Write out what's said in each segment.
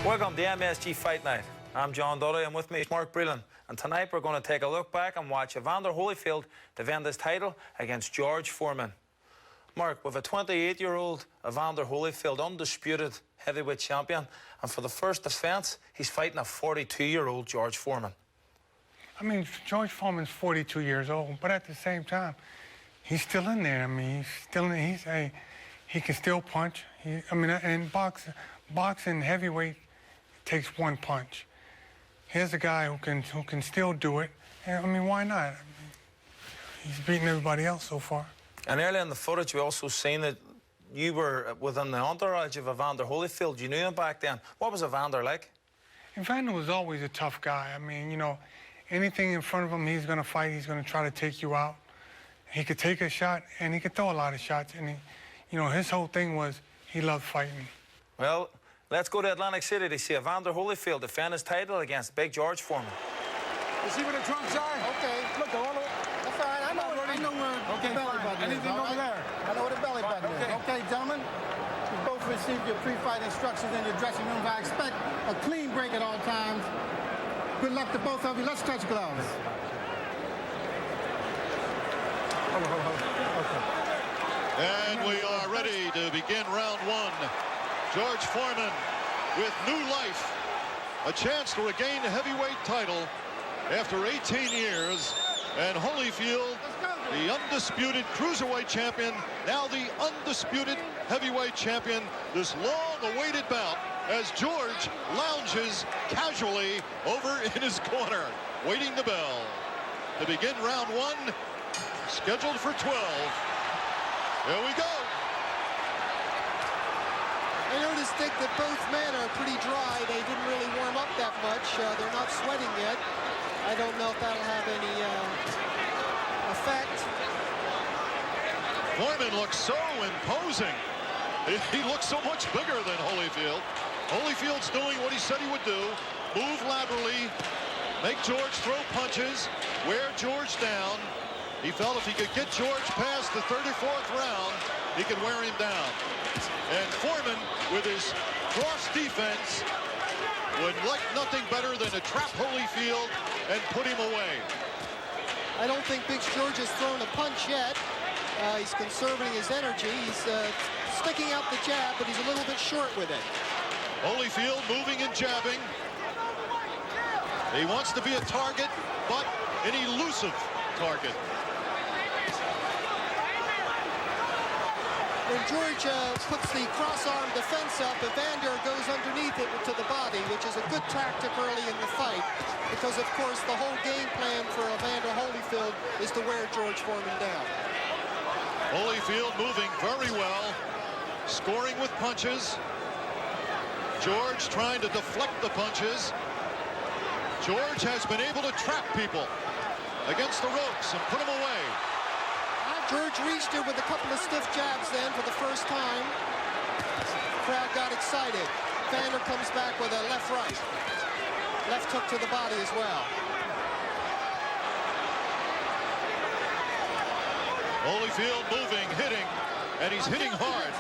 Welcome to MSG Fight Night. I'm John Dudley, and with me is Mark Breland. And tonight we're going to take a look back and watch Evander Holyfield defend his title against George Foreman. Mark, with a 28-year-old Evander Holyfield, undisputed heavyweight champion, and for the first defence, he's fighting a 42-year-old George Foreman. I mean, George Foreman's 42 years old, but at the same time, he's still in there. I mean, he can still punch. And boxing heavyweight takes one punch. Here's a guy who can still do it. And, I mean, why not? I mean, he's beaten everybody else so far. And earlier in the footage, we also seen that you were within the entourage of Evander Holyfield. You knew him back then. What was Evander like? Evander was always a tough guy. I mean, you know, anything in front of him, he's going to fight. He's going to try to take you out. He could take a shot, and he could throw a lot of shots. And, you know, his whole thing was he loved fighting. Well, let's go to Atlantic City to see Evander Holyfield defend his title against Big George Foreman. You see where the trunks are? Okay. Look, they're all over. That's all right. I know where the belly button is. Anything over there? I know where the belly button is. Okay, gentlemen. You both received your pre-fight instructions in your dressing rooms. I expect a clean break at all times. Good luck to both of you. Let's touch gloves. Okay. And we are ready to begin round one. George Foreman with new life. A chance to regain the heavyweight title after 18 years. And Holyfield, the undisputed cruiserweight champion, now the undisputed heavyweight champion. This long-awaited bout as George lounges casually over in his corner, waiting the bell. To begin round one, scheduled for 12. Here we go. I noticed, Dick, that both men are pretty dry. They didn't really warm up that much. They're not sweating yet. I don't know if that'll have any effect. Foreman looks so imposing. He looks so much bigger than Holyfield. Holyfield's doing what he said he would do. Move laterally, make George throw punches, wear George down. He felt if he could get George past the 34th round, he could wear him down. And Foreman, with his cross defense, would like nothing better than to trap Holyfield and put him away. I don't think Big George has thrown a punch yet. He's conserving his energy. He's sticking out the jab, but he's a little bit short with it. Holyfield moving and jabbing. He wants to be a target, but an elusive target. When George puts the cross-arm defense up, Evander goes underneath it to the body, which is a good tactic early in the fight, because, of course, the whole game plan for Evander Holyfield is to wear George Foreman down. Holyfield moving very well, scoring with punches. George trying to deflect the punches. George has been able to trap people against the ropes and put them away. George reached it with a couple of stiff jabs then for the first time. The crowd got excited. Evander comes back with a left-right. Left hook to the body as well. Holyfield moving, hitting, and he's hitting hard.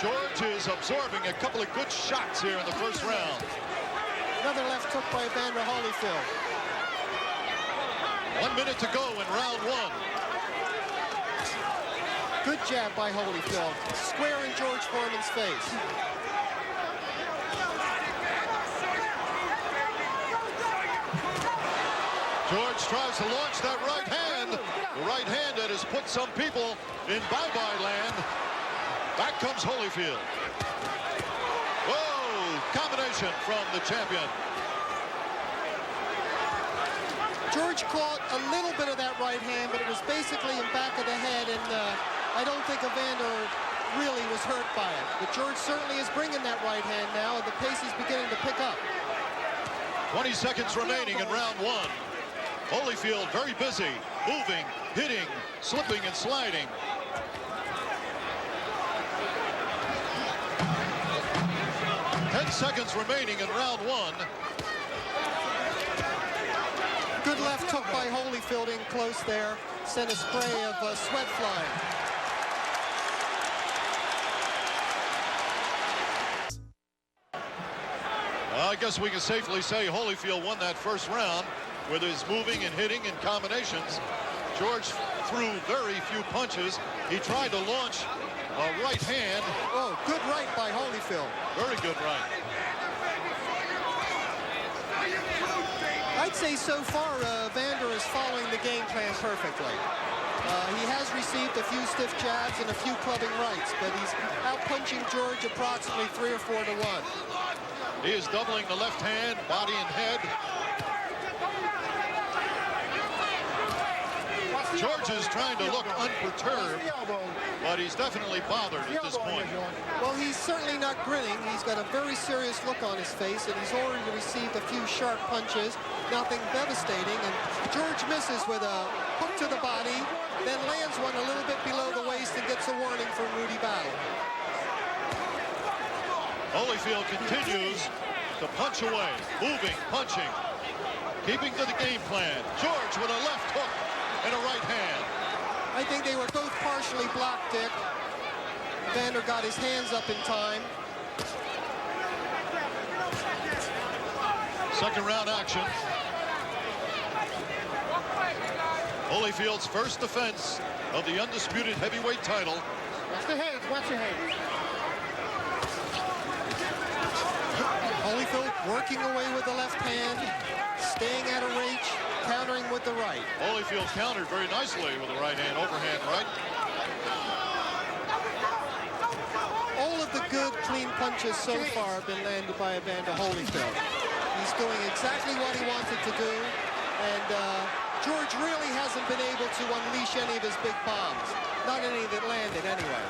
George is absorbing a couple of good shots here in the first round. Another left hook by Evander Holyfield. 1 minute to go in round one. Good jab by Holyfield, square in George Foreman's face. George tries to launch that right hand. The right hand that has put some people in bye-bye land. Back comes Holyfield. Whoa, combination from the champion. George caught a little bit of that right hand, but it was basically in back of the head, and I don't think Evander really was hurt by it. But George certainly is bringing that right hand now, and the pace is beginning to pick up. 20 seconds remaining in round one. Holyfield very busy, moving, hitting, slipping and sliding. Ten seconds remaining in round one. Good left hook by Holyfield in close there. Sent a spray of sweat flying. I guess we can safely say Holyfield won that first round with his moving and hitting and combinations. George threw very few punches. He tried to launch a right hand. Oh, good right by Holyfield. Very good right. I'd say so far, Evander is following the game plan perfectly. He has received a few stiff jabs and a few clubbing rights, but he's out-punching George approximately 3 or 4 to 1. He is doubling the left hand, body and head. George is trying to look unperturbed, but he's definitely bothered at this point. Well, he's certainly not grinning. He's got a very serious look on his face, and he's already received a few sharp punches, nothing devastating, and George misses with a hook to the body, then lands one a little bit below the waist and gets a warning from Rudy Battle. Holyfield continues to punch away, moving, punching, keeping to the game plan. George with a left hook and a right hand. I think they were both partially blocked, Dick. Evander got his hands up in time. Second round action. Holyfield's first defense of the undisputed heavyweight title. Watch the hands, watch your hands. Holyfield working away with the left hand, staying out of reach, countering with the right. Holyfield countered very nicely with the right hand, overhand right. All of the good, clean punches so far have been landed by Evander Holyfield. He's doing exactly what he wanted to do, and George really hasn't been able to unleash any of his big bombs. Not any that landed, anyway.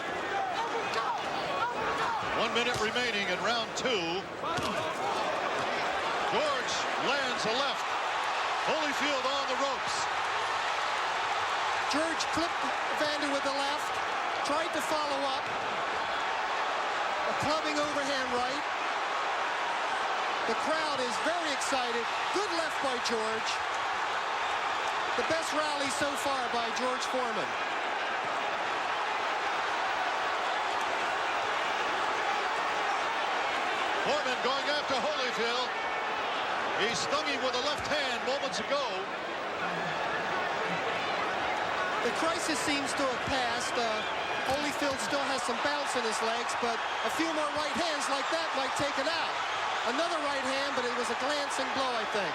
1 minute remaining in round 2. George lands a left. Holyfield on the ropes. George clipped Evander with the left, tried to follow up. A clubbing overhand right. The crowd is very excited. Good left by George. The best rally so far by George Foreman. Foreman going after Holyfield. He stung him with a left hand moments ago. The crisis seems to have passed. Holyfield still has some bounce in his legs, but a few more right hands like that might take it out. Another right hand, but it was a glancing blow, I think.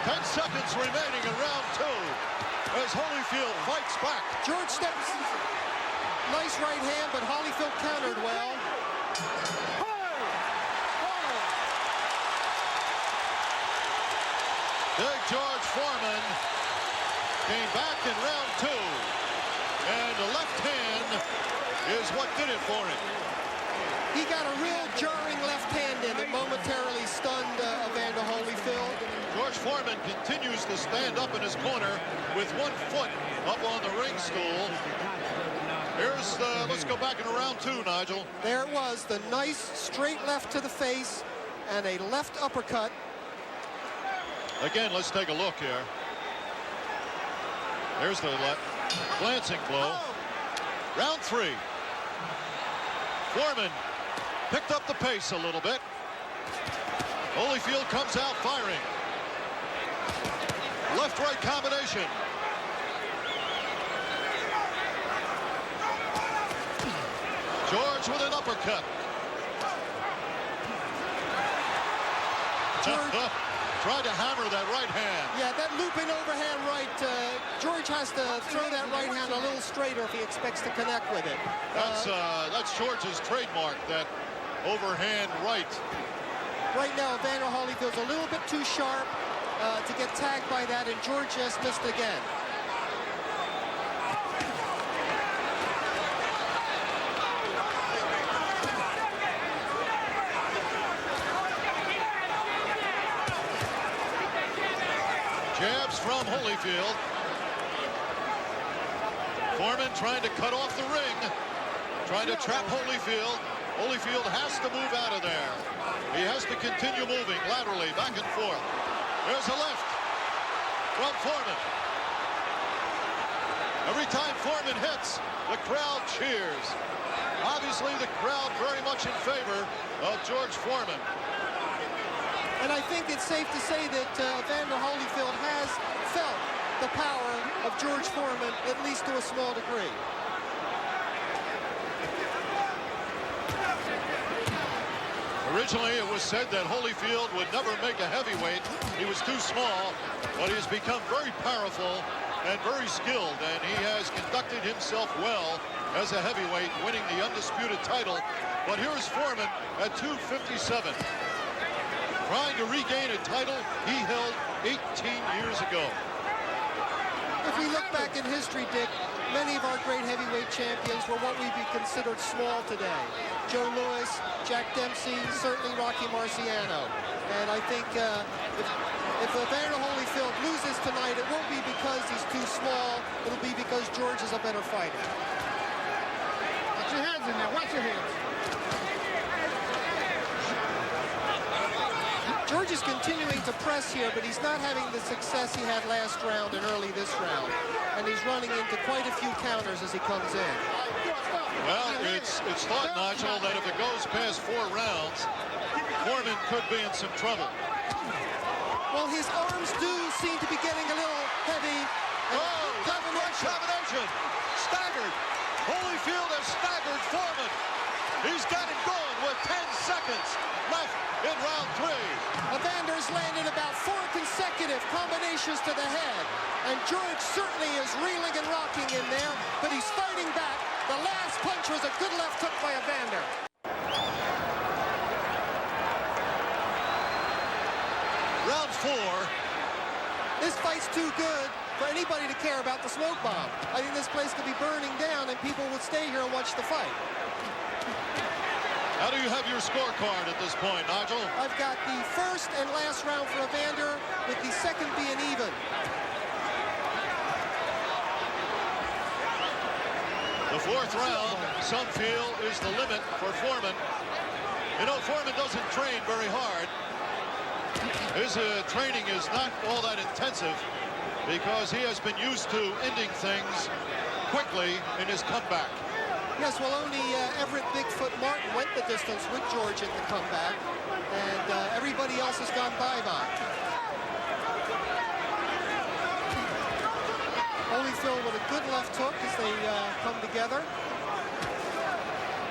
10 seconds remaining in round 2 as Holyfield fights back. George steps. Nice right hand, but Holyfield countered well. Big George Foreman came back in round 2, and the left hand is what did it for him. He got a real jarring left hand in that momentarily stunned Evander Holyfield. George Foreman continues to stand up in his corner with 1 foot up on the ring stool. Here's let's go back into round 2, Nigel. There it was, the nice straight left to the face and a left uppercut. Again, let's take a look here. There's the glancing blow. Round 3. Foreman picked up the pace a little bit. Holyfield comes out firing. Left-right combination. George with an uppercut. George tried to hammer that right hand. Yeah, that looping overhand right, George has to throw that right hand a little straighter if he expects to connect with it. That's George's trademark, that overhand right. Right now, Evander Holyfield's a little bit too sharp to get tagged by that, and George just missed again. Jabs from Holyfield. Foreman trying to cut off the ring, trying to trap Holyfield. Holyfield has to move out of there. He has to continue moving laterally, back and forth. There's a left from Foreman. Every time Foreman hits, the crowd cheers. Obviously, the crowd very much in favor of George Foreman. And I think it's safe to say that Evander Holyfield has felt the power of George Foreman, at least to a small degree. Originally, it was said that Holyfield would never make a heavyweight. He was too small, but he has become very powerful and very skilled, and he has conducted himself well as a heavyweight, winning the undisputed title. But here's Foreman at 257, trying to regain a title he held 18 years ago. If we look back in history, Dick, many of our great heavyweight champions were what we'd be considered small today. Joe Louis, Jack Dempsey, certainly Rocky Marciano. And I think if Evander Holyfield loses tonight, it won't be because he's too small. It'll be because George is a better fighter. Watch your hands in there. Watch your hands. George is continuing to press here, but he's not having the success he had last round and early this round. And he's running into quite a few counters as he comes in. Well, it's thought, Nigel, that if it goes past 4 rounds, Foreman could be in some trouble. Well, his arms do seem to be getting a little heavy. Oh, that combination. Staggered. Holyfield has staggered Foreman. He's got him going with 10 seconds left in round 3. Evander's landed about 4 consecutive combinations to the head. And George certainly is reeling and rocking in there, but he's fighting back. The last punch was a good left hook by Evander. Round 4. This fight's too good for anybody to care about the smoke bomb. I think this place could be burning down and people would stay here and watch the fight. How do you have your scorecard at this point, Nigel? I've got the first and last round for Evander, with the second being even. The 4th round, some feel, is the limit for Foreman. You know, Foreman doesn't train very hard. His training is not all that intensive because he has been used to ending things quickly in his comeback. Yes, well, only Everett Bigfoot Martin went the distance with George in the comeback, and everybody else has gone bye-bye. Holyfield with a good left hook as they come together.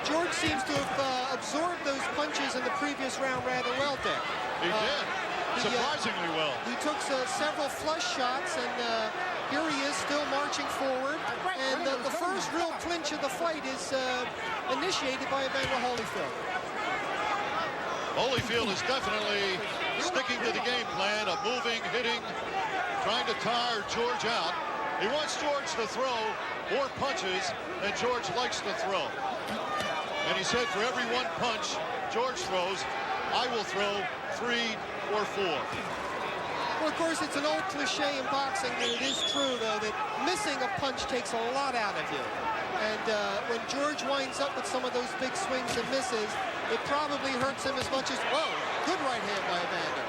George seems to have absorbed those punches in the previous round rather well, Dick. He did, surprisingly well. He took several flush shots, and here he is still marching forward. And the first real clinch of the fight is initiated by Evander Holyfield. Holyfield is definitely sticking to the game plan of moving, hitting, trying to tire George out. He wants George to throw more punches than George likes to throw. And he said for every 1 punch George throws, I will throw 3 or 4. Well, of course, it's an old cliche in boxing, but it is true, though, that missing a punch takes a lot out of you. And when George winds up with some of those big swings and misses, it probably hurts him as much as, whoa, good right hand by Evander.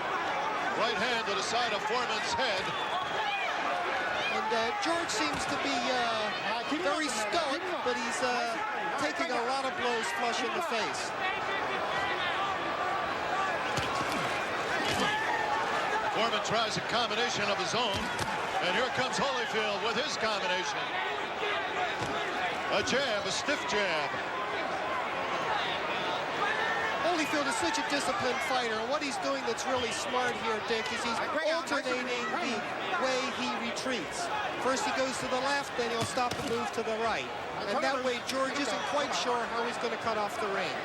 Right hand to the side of Foreman's head. And George seems to be very stoic, but he's taking a lot of blows flush in the face. Foreman tries a combination of his own, and here comes Holyfield with his combination. A jab, a stiff jab. Holyfield is such a disciplined fighter, and what he's doing that's really smart here, Dick, is he's alternating the way he retreats. First he goes to the left, then he'll stop and move to the right. And that way George isn't quite sure how he's going to cut off the rein.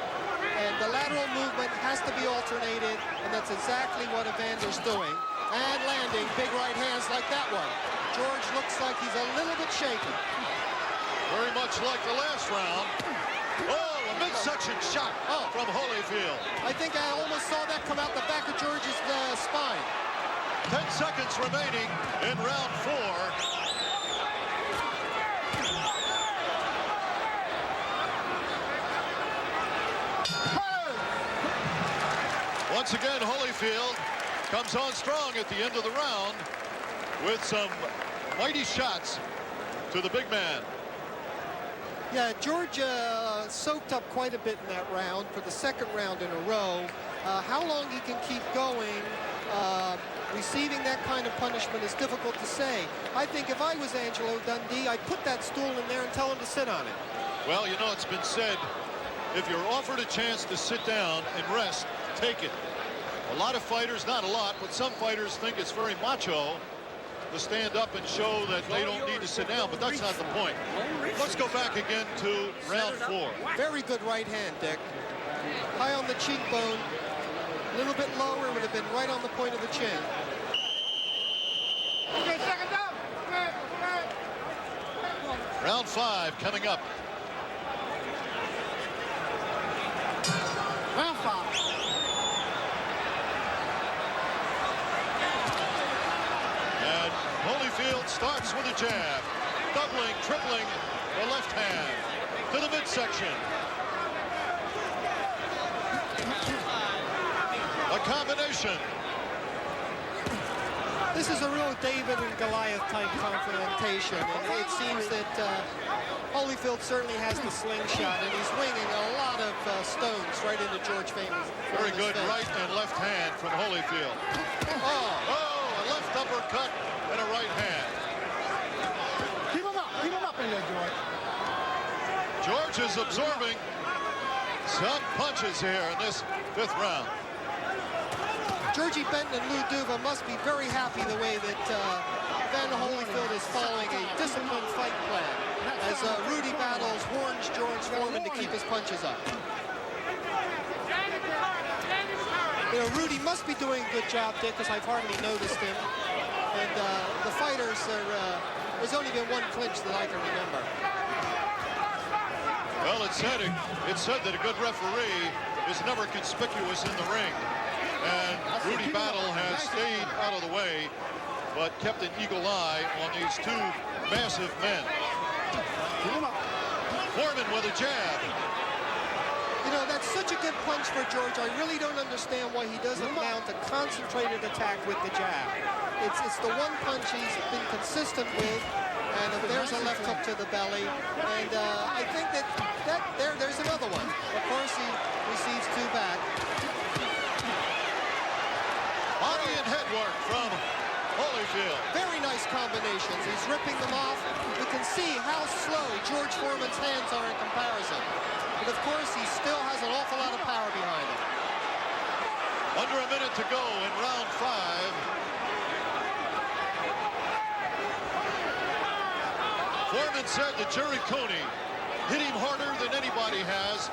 And the lateral movement has to be alternated, and that's exactly what Evander's doing. And landing big right hands like that one. George looks like he's a little bit shaky. Very much like the last round. Oh, a midsection shot from Holyfield. I think I almost saw that come out the back of George's spine. 10 seconds remaining in round 4. Once again, Holyfield comes on strong at the end of the round with some mighty shots to the big man. Yeah, George soaked up quite a bit in that round for the second round in a row. How long he can keep going, receiving that kind of punishment is difficult to say. I think if I was Angelo Dundee, I'd put that stool in there and tell him to sit on it. Well, you know, it's been said, if you're offered a chance to sit down and rest, take it. A lot of fighters, not a lot, but some fighters think it's very macho to stand up and show that they don't need to sit down, but that's not the point. Let's go back again to round 4. Very good right hand, Dick. High on the cheekbone. A little bit lower, would have been right on the point of the chin. Okay, second down. Round 5 coming up. Round 5. And Holyfield starts with a jab, doubling, tripling the left hand to the midsection. A combination. This is a real David and Goliath type confrontation, and it seems that Holyfield certainly has the slingshot, and he's winging a lot of stones right into George Foreman's face. Very good right and left hand from Holyfield. Oh, a left uppercut and a right hand. Keep him up in there, George. George is absorbing some punches here in this 5th round. Georgie Benton and Lou Duva must be very happy the way that Evander Holyfield is following a disciplined fight plan as Rudy battles warns George Foreman to keep his punches up. You know, Rudy must be doing a good job, Dick, because I've hardly noticed him. And the fighters are, there's only been one clinch that I can remember. Well, it's said that a good referee is never conspicuous in the ring. And Rudy Battle has stayed out of the way, but kept an eagle eye on these 2 massive men. Foreman with a jab. You know, that's such a good punch for George. I really don't understand why he doesn't mount a concentrated attack with the jab. It's the one punch he's been consistent with, and there's a left hook to the belly. And I think there's another one. Of course, he receives 2 back. Body and head work from Holyfield. Very nice combinations. He's ripping them off. You can see how slow George Foreman's hands are in comparison. But of course, he still has an awful lot of power behind him. Under a minute to go in round 5. Foreman said that Jerry Coney hit him harder than anybody has,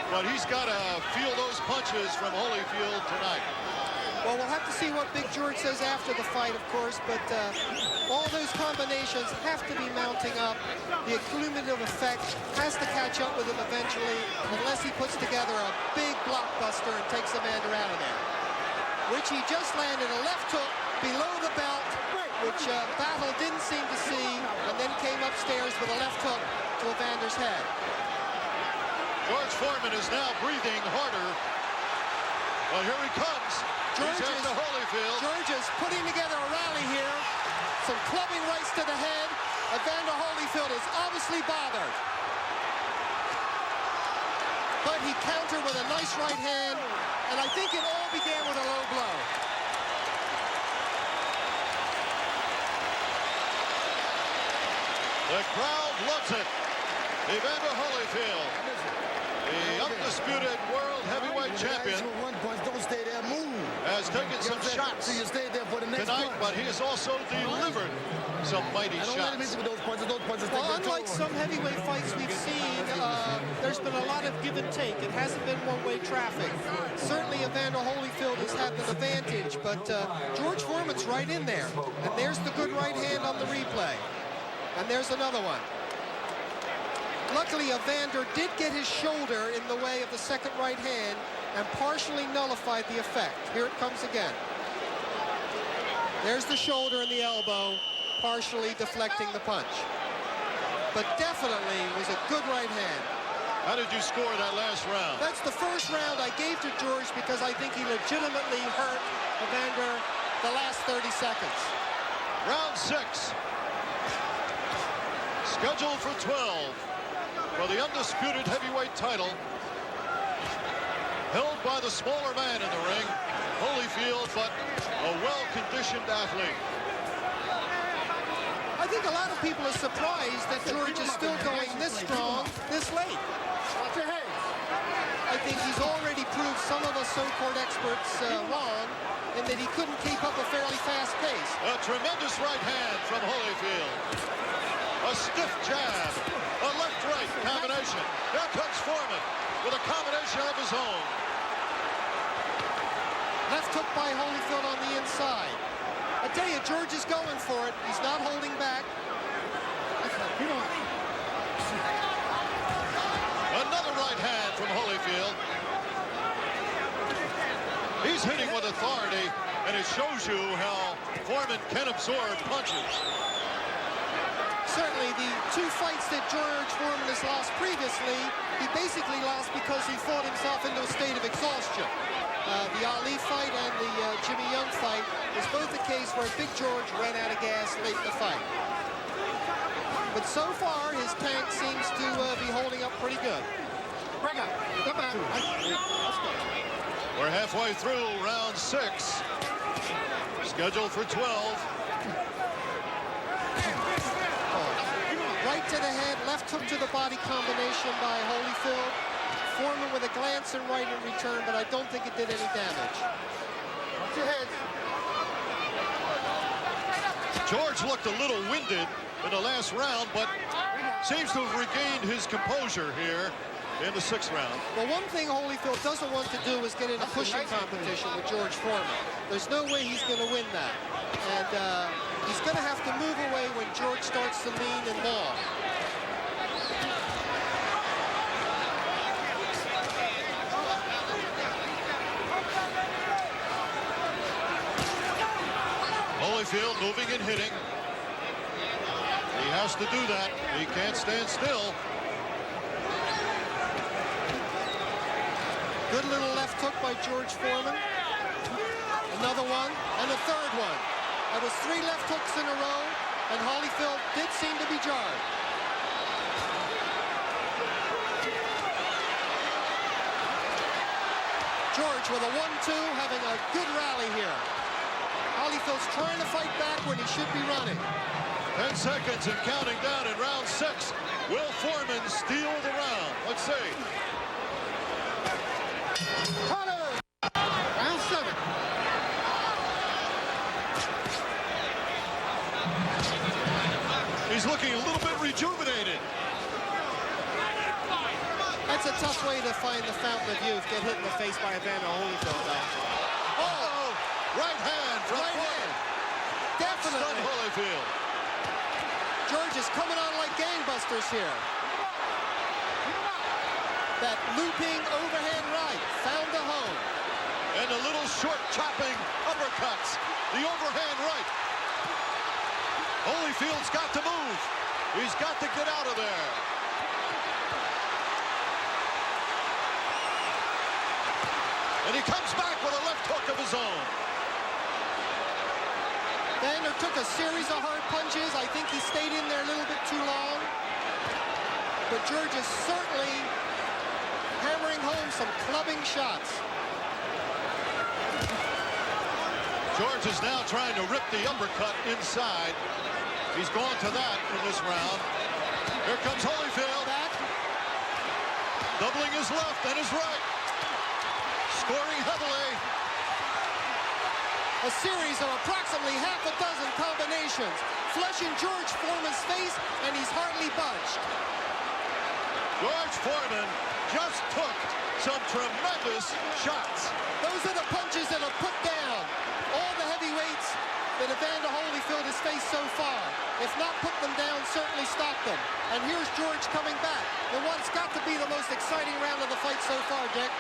but he's got to feel those punches from Holyfield tonight. Well, we'll have to see what Big George says after the fight, of course, but all those combinations have to be mounting up. The cumulative effect has to catch up with him eventually, unless he puts together a big blockbuster and takes Evander out of there. Which he just landed a left hook below the belt, which Battle didn't seem to see, and then came upstairs with a left hook to Evander's head. George Foreman is now breathing harder. Well, here he comes. George is putting together a rally here. Some clubbing rights to the head. Evander Holyfield is obviously bothered. But he countered with a nice right hand, and I think it all began with a low blow. The crowd loves it. Evander Holyfield, the undisputed world heavyweight champion, has taken some shots tonight, but he has also delivered some mighty shots. Well, unlike some heavyweight fights we've seen, there's been a lot of give and take. It hasn't been one-way traffic. Certainly Evander Holyfield has had the advantage, but George Foreman's right in there. And there's the good right hand on the replay. And there's another one. Luckily, Evander did get his shoulder in the way of the second right hand and partially nullified the effect. Here it comes again. There's the shoulder and the elbow, partially deflecting the punch. But definitely was a good right hand. How did you score that last round? That's the first round I gave to George because I think he legitimately hurt Evander the last 30 seconds. Round 6. Scheduled for 12. for the undisputed heavyweight title, held by the smaller man in the ring, Holyfield, but a well-conditioned athlete. I think a lot of people are surprised that George is still going this strong this late. I think he's already proved some of us so-called experts wrong, in that he couldn't keep up a fairly fast pace. A tremendous right hand from Holyfield. A stiff jab. A left-right combination. There comes Foreman with a combination of his own. Left hook by Holyfield on the inside. I tell you, George is going for it. He's not holding back. Another right hand from Holyfield. He's hitting with authority, and it shows you how Foreman can absorb punches. Certainly, the two fights that George Foreman has lost previously, he basically lost because he fought himself into a state of exhaustion. The Ali fight and the Jimmy Young fight was both the case where Big George ran out of gas late in the fight. But so far, his tank seems to be holding up pretty good. Break up. Come back. We're halfway through round 6, scheduled for 12. Right to the head, left hook to the body combination by Holyfield. Foreman with a glance and right in return, but I don't think it did any damage. Watch your head. George looked a little winded in the last round, but seems to have regained his composure here in the 6th round. Well, one thing Holyfield doesn't want to do is get in a pushing competition with George Foreman. There's no way he's going to win that. And he's going to have to move away when George starts to lean and maul. Holyfield moving and hitting. He has to do that. He can't stand still. Good little left hook by George Foreman. Another one, and a third one. That was 3 left hooks in a row, and Holyfield did seem to be jarred. George with a 1-2, having a good rally here. Holyfield's trying to fight back when he should be running. 10 seconds and counting down in round 6. Will Foreman steal the round? Let's see. Round 7. He's looking a little bit rejuvenated. That's a tough way to find the fountain of youth. Get hit in the face by Evander Holyfield, though. Oh! Right hand from Foreman. Definitely. Stunned Holyfield. George is coming on like gangbusters here. That looping overhand right found the home. And the little short chopping uppercuts. The overhand right. Holyfield's got to move. He's got to get out of there. And he comes back with a left hook of his own. Evander took a series of hard punches. I think he stayed in there a little bit too long. But George is certainly hammering home some clubbing shots. George is now trying to rip the uppercut inside. He's gone to that in this round. Here comes Holyfield. Back. Doubling his left and his right. Scoring heavily. A series of approximately half a dozen combinations. Flushing George Foreman's face, and he's hardly budged. George Foreman just took some tremendous shots. Those are the punches that have put down all the heavyweights that Evander Holyfield has faced so far. If not put them down, certainly stop them. And here's George coming back in what's got to be the most exciting round of the fight so far, Dick.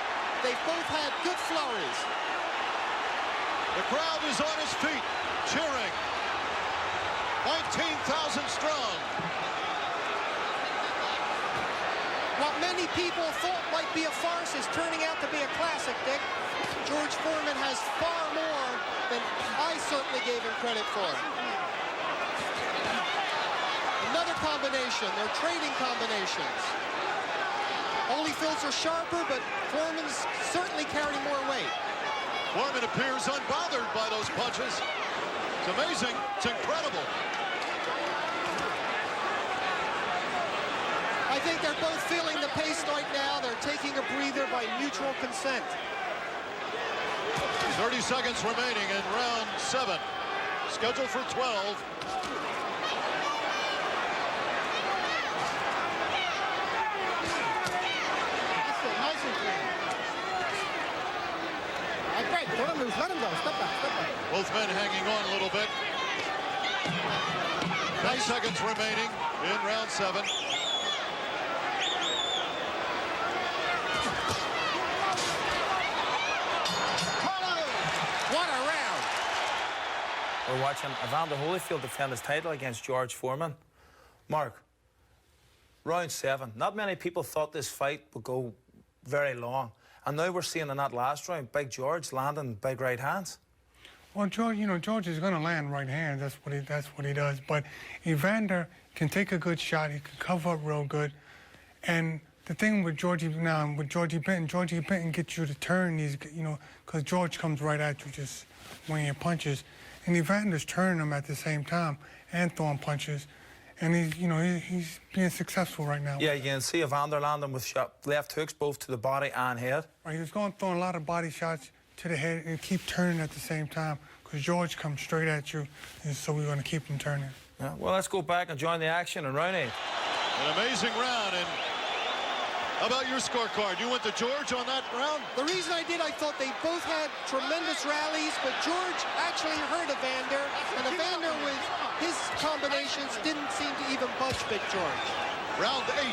They've both had good flurries. The crowd is on his feet, cheering. 19,000 strong. What many people thought might be a farce is turning out to be a classic, Dick. George Foreman has far more than I certainly gave him credit for. another combination. They're trading combinations. Holyfield's are sharper, but Foreman's certainly carrying more weight. Foreman appears unbothered by those punches. It's amazing. It's incredible. I think they're both feeling the pace right now. They're taking a breather by mutual consent. 30 seconds remaining in round 7. Scheduled for 12. Nice and clean. All right, let him loose. Let him go. Step back. Step back. Both men hanging on a little bit. 10 seconds remaining in round 7. What a round. We're watching Evander Holyfield defend his title against George Foreman. Mark, round 7. Not many people thought this fight would go very long. And now we're seeing in that last round, Big George landing big right hands. Well, George, George is going to land right hand. That's what he does. But Evander can take a good shot. He can cover up real good. And the thing with Georgie Benton gets you to turn these, because George comes right at you just when he punches. And Evander's turning them at the same time and throwing punches. And he's being successful right now. Yeah, you can see Evander landing with left hooks both to the body and head. Right, he was throwing a lot of body shots to the head and keep turning at the same time because George comes straight at you, and so we're going to keep him turning. Yeah, well, let's go back and join the action in round 8. An amazing round. And how about your scorecard? You went to George on that round? The reason I did, I thought they both had tremendous rallies, but George actually hurt Evander, and Evander with his combinations didn't seem to even budge Big George. Round 8.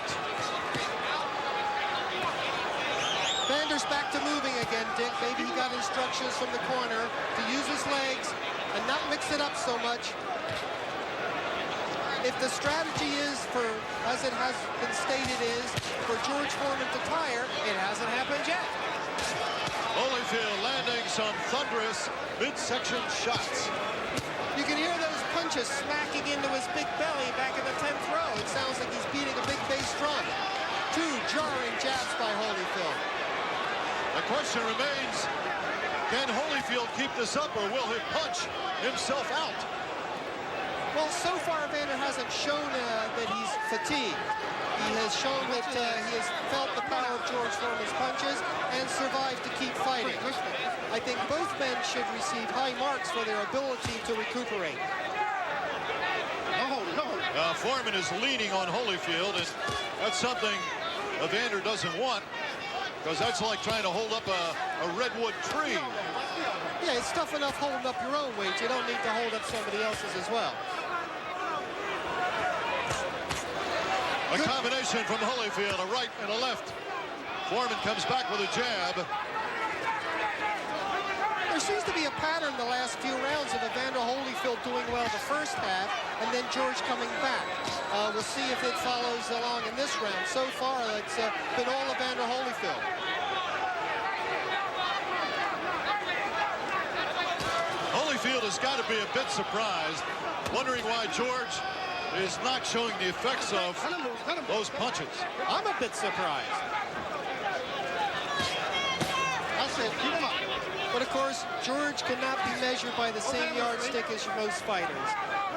Evander's back to moving again, Dick. Maybe he got instructions from the corner to use his legs and not mix it up so much. If the strategy is for, as it has been stated, is for George Foreman to tire, it hasn't happened yet. Holyfield landing some thunderous midsection shots. You can hear those punches smacking into his big belly back in the 10th row. It sounds like he's beating a big bass drum. 2 jarring jabs by Holyfield. The question remains, can Holyfield keep this up or will he punch himself out? Well, so far Evander hasn't shown that he's fatigued. He has shown that he has felt the power of George Foreman's punches and survived to keep fighting. I think both men should receive high marks for their ability to recuperate. Foreman is leaning on Holyfield, and that's something Evander doesn't want, because that's like trying to hold up a redwood tree. Yeah, it's tough enough holding up your own weight. You don't need to hold up somebody else's as well. A combination from Holyfield, a right and a left. Foreman comes back with a jab. There seems to be a pattern the last few rounds of Evander Holyfield doing well the first half and then George coming back. We'll see if it follows along in this round. So far, it's been all Evander Holyfield. Holyfield has got to be a bit surprised, wondering why George is not showing the effects of those punches. I'm a bit surprised. That's it. Keep him up. But of course, George cannot be measured by the same yardstick as most fighters.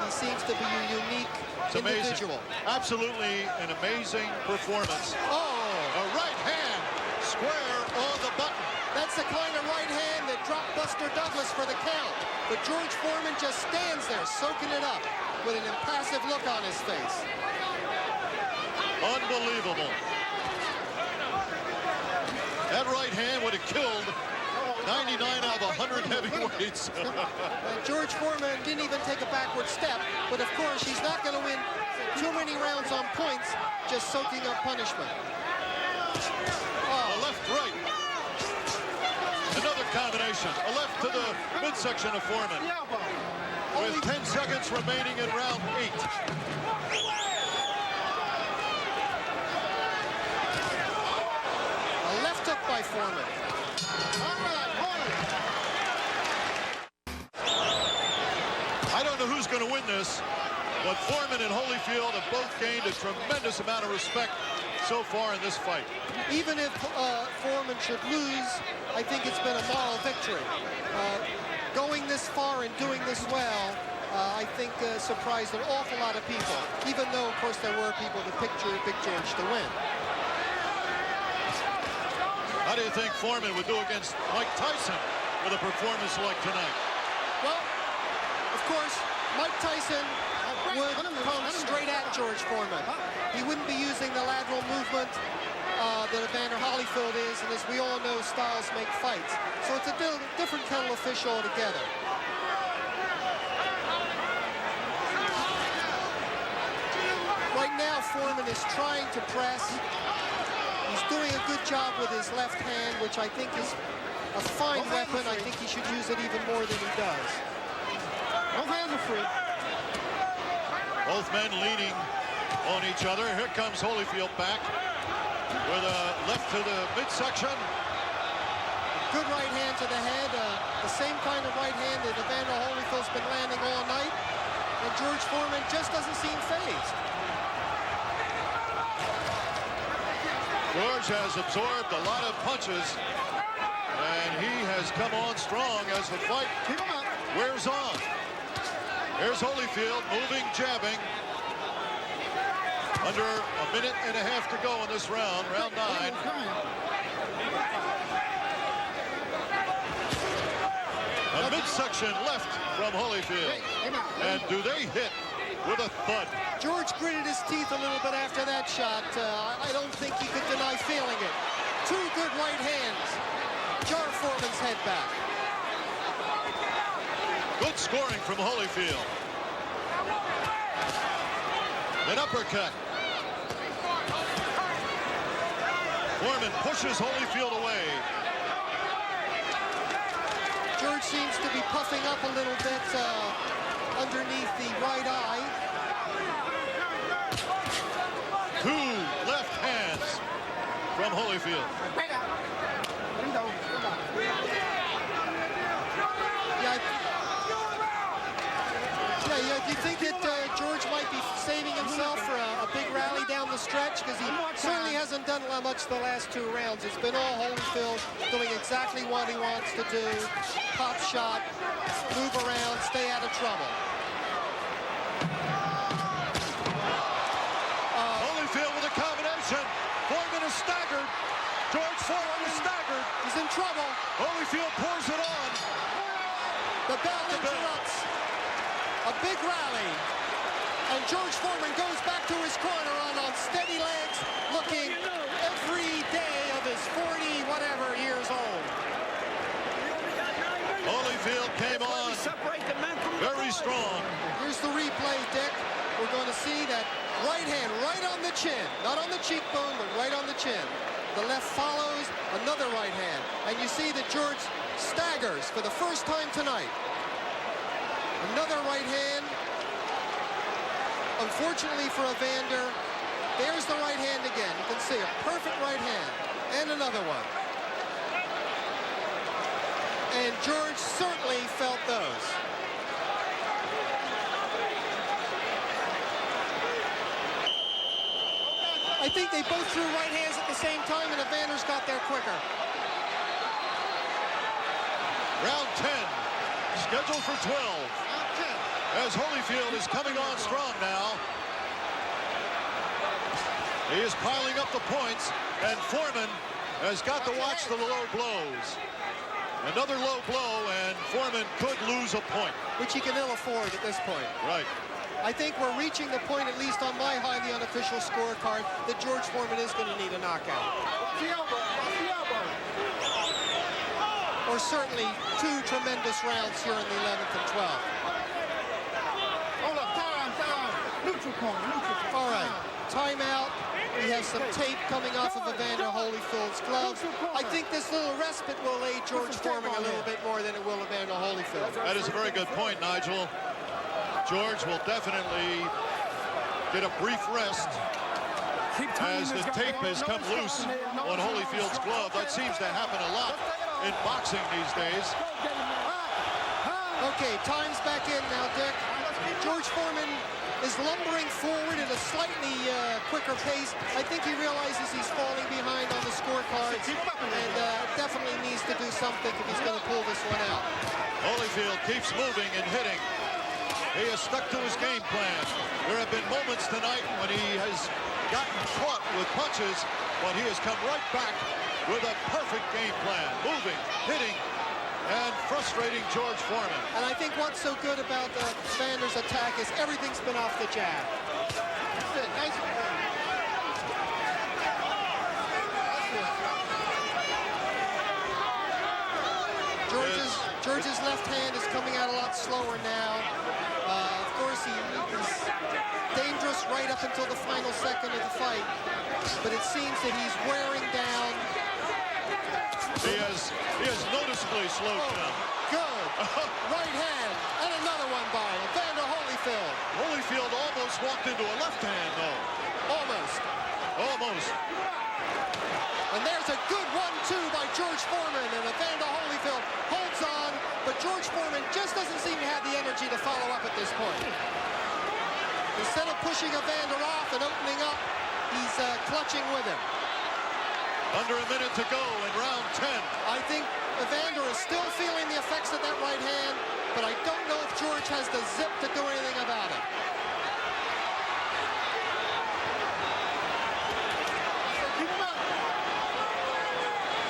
He seems to be a unique individual. Absolutely an amazing performance. Oh! A right hand square on the button. That's the kind of right hand that dropped Buster Douglas for the count. But George Foreman just stands there soaking it up with an impassive look on his face. Unbelievable. That right hand would have killed 99 out of 100 heavyweights. George Foreman didn't even take a backward step, but of course he's not going to win too many rounds on points just soaking up punishment. A left right. Another combination. A left to the midsection of Foreman. With 10 seconds remaining in round 8. A left hook by Foreman. I don't know who's going to win this. But Foreman and Holyfield have both gained a tremendous amount of respect so far in this fight. Even if Foreman should lose, I think it's been a moral victory. Going this far and doing this well, I think surprised an awful lot of people, even though, of course, there were people that picked Big George to win. How do you think Foreman would do against Mike Tyson with a performance like tonight? Well, of course, Mike Tyson would come straight at George Foreman. He wouldn't be using the lateral movement that Evander Holyfield is, and as we all know, styles make fights. So it's a different kettle of fish altogether. Right now, Foreman is trying to press. He's doing a good job with his left hand, which I think is a fine weapon. I think he should use it even more than he does. Both hands are free. Both men leaning on each other. Here comes Holyfield back with a left to the midsection. Good right hand to the head. The same kind of right hand that Evander Holyfield's been landing all night. And George Foreman just doesn't seem fazed. George has absorbed a lot of punches, and he has come on strong as the fight wears on. Here's Holyfield moving, jabbing. Under a minute and a half to go in this round, round 9. A midsection left from Holyfield. And do they hit with a thud? George gritted his teeth a little bit after that shot. I don't think he could deny feeling it. Two good right hands. Jar Foreman's head back. Good scoring from Holyfield. An uppercut. Foreman pushes Holyfield away. George seems to be puffing up a little bit underneath the right eye. Two left hands from Holyfield. You think that George might be saving himself for a big rally down the stretch? Because he certainly hasn't done much the last 2 rounds. It's been all Holyfield doing exactly what he wants to do. Pop shot, move around, stay out of trouble. Holyfield with a combination. Foreman is staggered. George Foreman is staggered. He's in trouble. Holyfield pours it on. The bell interrupts. A big rally. And George Foreman goes back to his corner on steady legs, looking every day of his 40-whatever years old. Holyfield came on very strong. Here's the replay, Dick. We're going to see that right hand right on the chin. Not on the cheekbone, but right on the chin. The left follows, another right hand. And you see that George staggers for the first time tonight. Another right hand. Unfortunately for Evander, there's the right hand again. You can see a perfect right hand. And another one. And George certainly felt those. I think they both threw right hands at the same time, and Evander's got there quicker. Round 10, scheduled for 12. As Holyfield is coming on strong now. He is piling up the points, and Foreman has got to watch the low blows. Another low blow, and Foreman could lose a point. Which he can ill afford at this point. Right. I think we're reaching the point, at least on my highly unofficial scorecard, that George Foreman is going to need a knockout. Or certainly 2 tremendous rounds here in the 11th and 12th. Hold up, time. Neutral corner. All right, timeout. We have some tape coming off of Evander Holyfield's gloves. I think this little respite will aid George Foreman a little bit more than it will Evander Holyfield. That is a very good point, Nigel. George will definitely get a brief rest as the tape has come loose on Holyfield's glove. That seems to happen a lot in boxing these days. Okay, time's back in now, Dick. George Foreman is lumbering forward at a slightly quicker pace. I think he realizes he's falling behind on the scorecards and definitely needs to do something if he's going to pull this one out. Holyfield keeps moving and hitting. He has stuck to his game plan. There have been moments tonight when he has gotten caught with punches, but he has come right back with a perfect game plan, moving, hitting, and frustrating George Foreman. And I think what's so good about Evander's attack is everything's been off the jab. Nice. George's left hand is coming out a lot slower now. Of course, he's dangerous right up until the final second of the fight, but it seems that he's wearing down. He has noticeably slowed down. Good. Right hand, and another one by Evander Holyfield. Holyfield almost walked into a left hand, though. Almost. Almost. And there's a good 1-2 by George Foreman, and Evander Holyfield holds on, but George Foreman just doesn't seem to have the energy to follow up at this point. Instead of pushing Evander off and opening up, he's clutching with him. Under a minute to go in round 10. I think Evander is still feeling the effects of that right hand, but I don't know if George has the zip to do anything about it.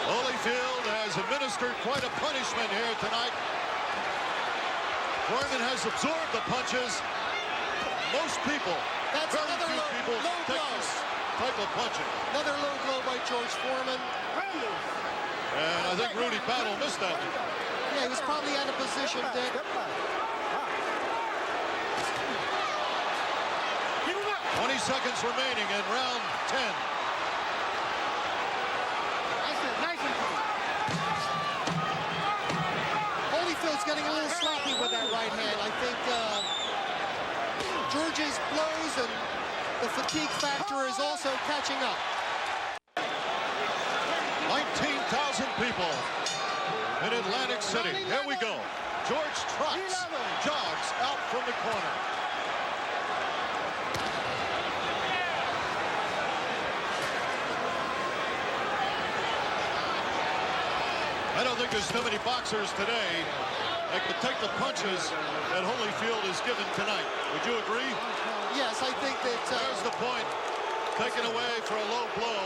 Holyfield has administered quite a punishment here tonight. Foreman has absorbed the punches. Most people, That's very another few people low take blow. this type of punching. Another low blow by George Foreman. And I think Rudy Battle missed that one. Yeah, he was probably out of position, Dick. 20 seconds remaining in round 10. Holyfield's getting a little sloppy with that right hand. I think George's blows and the fatigue factor is also catching up. 19,000 people in Atlantic City. Here we go. George trots, jogs out from the corner. I don't think there's too many boxers today that could take the punches that Holyfield is given tonight. Would you agree? Yes, I think that... There's the point. Taken away for a low blow.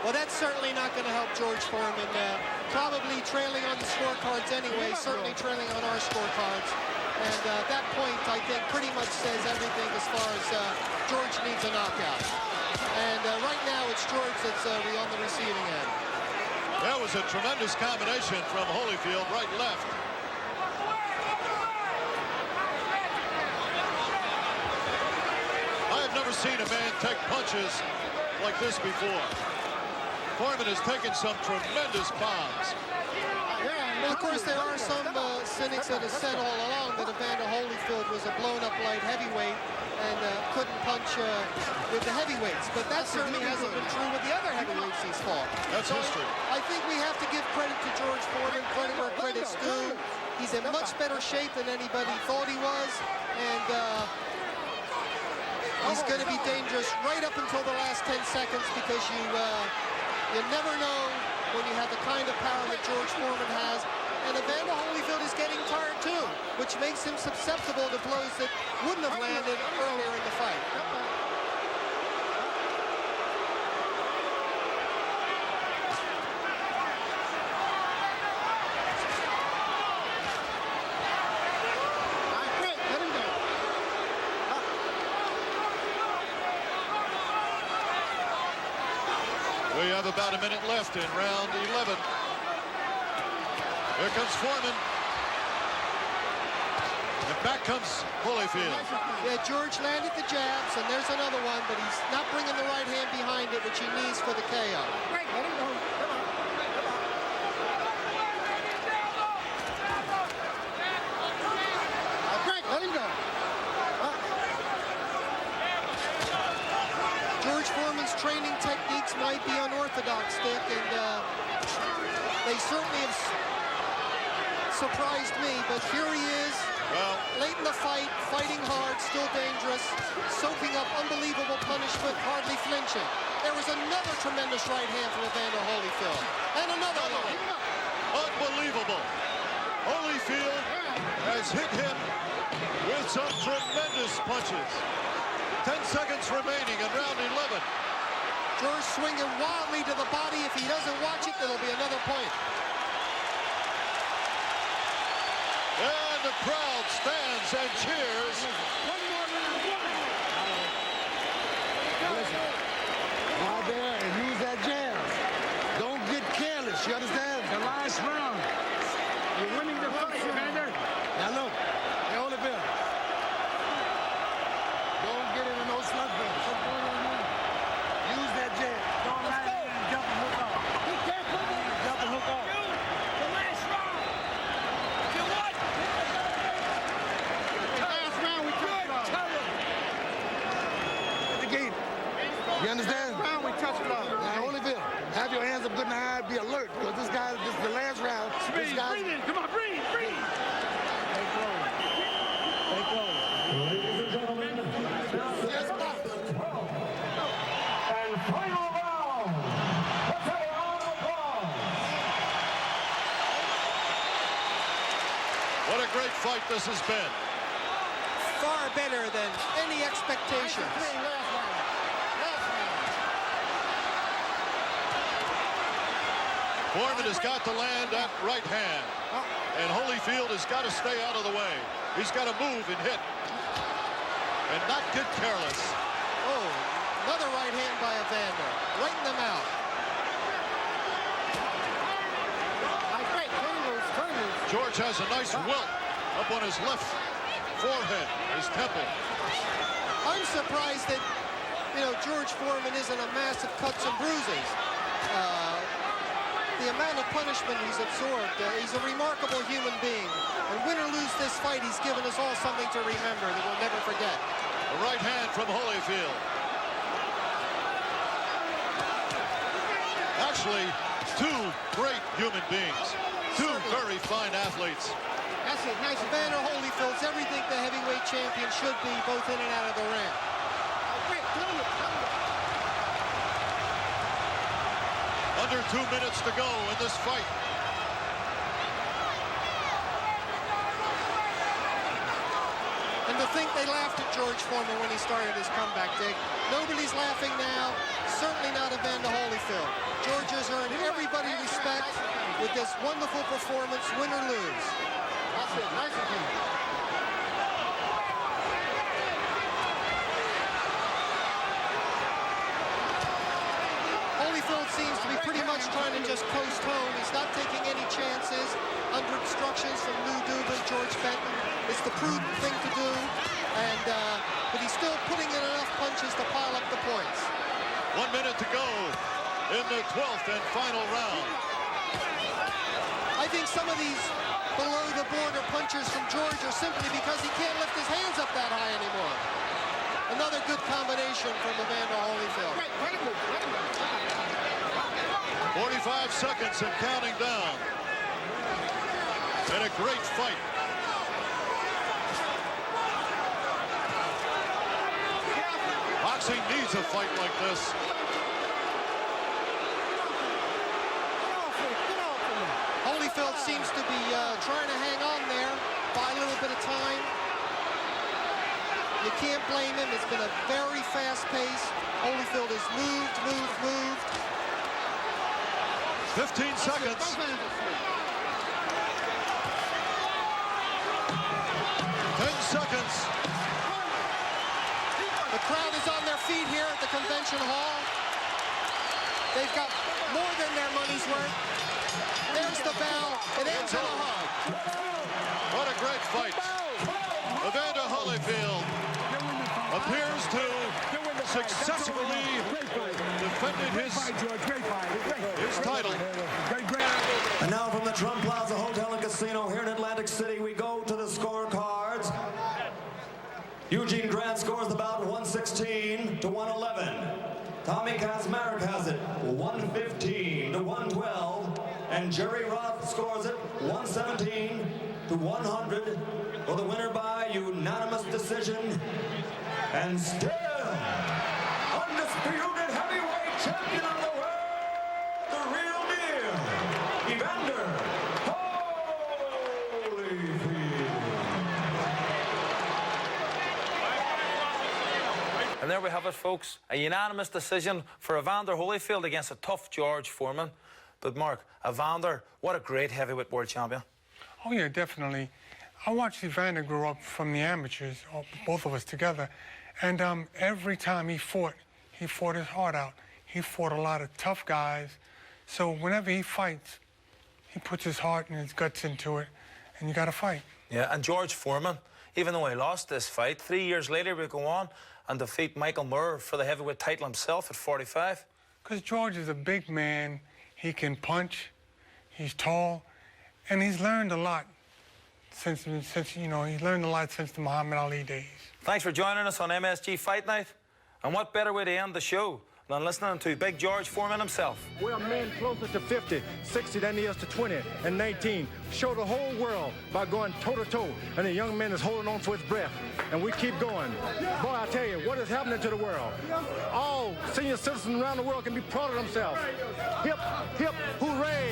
Well, that's certainly not going to help George Foreman. Probably trailing on the scorecards anyway, certainly trailing on our scorecards. And that point, I think, pretty much says everything as far as George needs a knockout. And right now, it's George that's on the receiving end. That was a tremendous combination from Holyfield, right, left. I have never seen a man take punches like this before. Foreman has taken some tremendous bombs. Well, of course, there are some cynics that have said all along that Evander Holyfield was a blown-up light heavyweight and couldn't punch with the heavyweights. But that certainly hasn't been true with the other heavyweights he's fought. That's history. I think we have to give credit to George Foreman, credit where credit's due. He's in much better shape than anybody thought he was. And he's going to be dangerous right up until the last 10 seconds because you never know when you have the kind of power that George Foreman has. And Evander Holyfield is getting tired too, which makes him susceptible to blows that wouldn't have landed earlier in the fight. We have about a minute left in round 11. Here comes Foreman. And back comes Holyfield. Yeah, George landed the jabs, and there's another one, but he's not bringing the right hand behind it, which he needs for the KO. Let him go. Let him go. George Foreman's training techniques might be unorthodox, Dick, and they certainly have surprised me, but here he is Well, late in the fight, fighting hard, still dangerous, soaking up unbelievable punishment, hardly flinching. There was another tremendous right hand from Evander Holyfield. And another one. unbelievable. Holyfield has hit him with some tremendous punches. 10 seconds remaining in round 11. George swinging wildly to the body. If he doesn't watch it, there'll be another point. And the crowd stands and cheers. Out there and use that jab. Don't get careless, you understand? The last round. You're winning the fight, Evander. Now look, hey, Holyfield. Don't get into no slugfest. Use that jab. Don't let him jump and hook off. He can't put it. Jump and hook off. The last round. You what? Last round, we touched gloves. The game. You understand? Last round, we touched gloves. Now, Holyfield, have your hands up good and high. Be alert, because this guy, this is the last round. This guy. Breathe in. Come on, breathe, breathe. Stay close. Stay close. Ladies and gentlemen, Yes, boss. and final round. Let's have a round of applause. What a great fight this has been. Far better than any expectations. Last round. Last round. Foreman has got to land that right hand. And Holyfield has got to stay out of the way. He's got to move and hit. And not get careless. Oh, another right hand by Evander. Right in the mouth. Turn loose. George has a nice welt up on his left forehead, his temple. I'm surprised that, George Foreman isn't a mass of cuts and bruises. The amount of punishment he's absorbed, he's a remarkable human being. And win or lose this fight, he's given us all something to remember that we'll never forget. The right hand from Holyfield. Actually, two great human beings. Two very fine athletes. That's it. Nice. Evander Holyfield's everything the heavyweight champion should be, both in and out of the ring. Great. Under 2 minutes to go in this fight. And to think they laughed at George Foreman when he started his comeback, Dick. Nobody's laughing now, certainly not Evander Holyfield. George has earned everybody respect with this wonderful performance, win or lose. That's it. Nice again. Holyfield seems to be pretty much trying to just coast home. He's not taking any chances under instructions from Lou Dubin, George Benton. It's the prudent thing to do, but he's still putting in enough punches to pile up the points. 1 minute to go in the 12th and final round. I think some of these below-the-border punches from George are simply because he can't lift his hands up that high anymore. Another good combination from Evander Holyfield. 45 seconds and counting down. And a great fight. Boxing needs a fight like this. Holyfield seems to be trying to hang on there, buy a little bit of time. You can't blame him. It's been a very fast pace. Holyfield has moved. 15 seconds. 10 seconds. The crowd is on their feet here at the convention hall. They've got more than their money's worth. There's the bell. It ends in a hug. What a great fight. Evander Holyfield appears to successfully defended his title. And now from the Trump Plaza Hotel and Casino here in Atlantic City, we go to the scorecards. Eugene Grant scores the bout 116 to 111. Tommy Kazmarek has it 115 to 112. And Jerry Roth scores it 117 to 100 for the winner by unanimous decision, and still undisputed heavyweight champion of the world, the real deal, Evander Holyfield. And there we have it, folks. A unanimous decision for Evander Holyfield against a tough George Foreman. But Mark, Evander, what a great heavyweight world champion. Oh, yeah, definitely. I watched Evander grow up from the amateurs, both of us together. And every time he fought his heart out. He fought a lot of tough guys. So whenever he fights, he puts his heart and his guts into it, and you got to fight. Yeah, and George Foreman, even though he lost this fight, 3 years later he would go on and defeat Michael Moore for the heavyweight title himself at 45. Because George is a big man. He can punch. He's tall. And he's learned a lot since you know, he's learned a lot since the Muhammad Ali days. Thanks for joining us on MSG Fight Night. And what better way to end the show than listening to Big George Foreman himself? We're men closer to 50, 60 than he is to 20 and 19. Show the whole world by going toe-to-toe. And the young man is holding on for his breath. And we keep going. Boy, I tell you, what is happening to the world? All senior citizens around the world can be proud of themselves. Hip, hip, hooray!